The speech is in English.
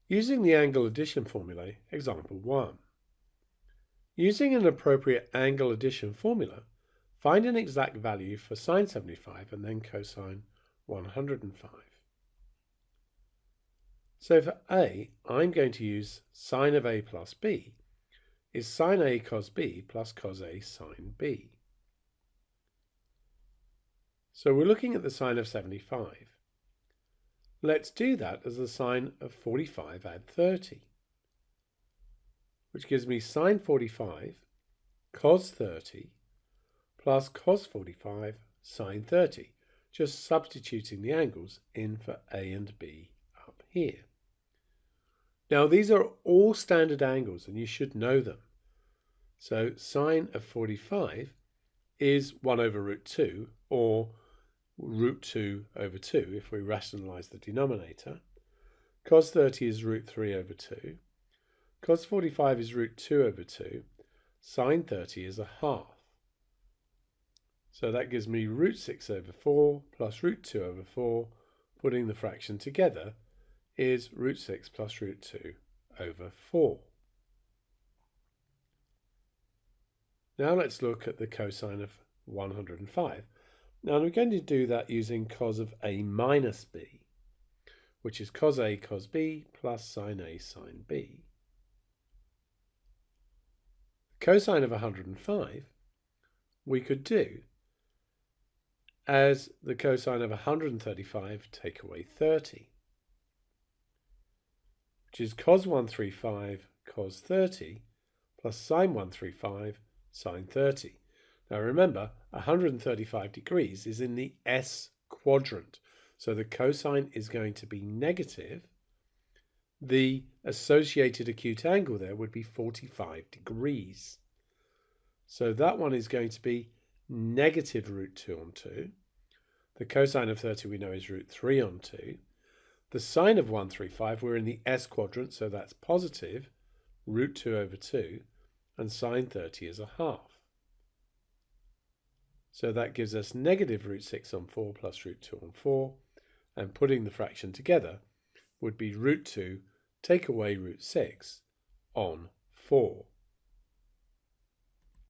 Using the angle addition formulae, example 1. Using an appropriate angle addition formula, find an exact value for sine 75 and then cosine 105. So for A, I'm going to use sine of A plus B is sine A cos B plus cos A sine B. So we're looking at the sine of 75. Let's do that as the sine of 45 add 30, which gives me sine 45 cos 30 plus cos 45 sine 30, just substituting the angles in for A and B up here. Now these are all standard angles and you should know them. So sine of 45 is 1 over root 2, or root 2 over 2 if we rationalise the denominator. Cos 30 is root 3 over 2. Cos 45 is root 2 over 2. Sine 30 is a half. So that gives me root 6 over 4 plus root 2 over 4, putting the fraction together, is root 6 plus root 2 over 4. Now let's look at the cosine of 105. Now I'm going to do that using cos of A minus B, which is cos A cos B plus sine A sine B. The cosine of 105 we could do as the cosine of 135 take away 30, which is cos 135 cos 30 plus sine 135 sine 30. Now remember, 135 degrees is in the S quadrant, so the cosine is going to be negative. The associated acute angle there would be 45 degrees. So that one is going to be negative root 2 on 2. The cosine of 30 we know is root 3 on 2. The sine of 135, we're in the S quadrant, so that's positive, root 2 over 2, and sine 30 is a half. So that gives us negative root 6 on 4 plus root 2 on 4, and putting the fraction together would be root 2 take away root 6 on 4.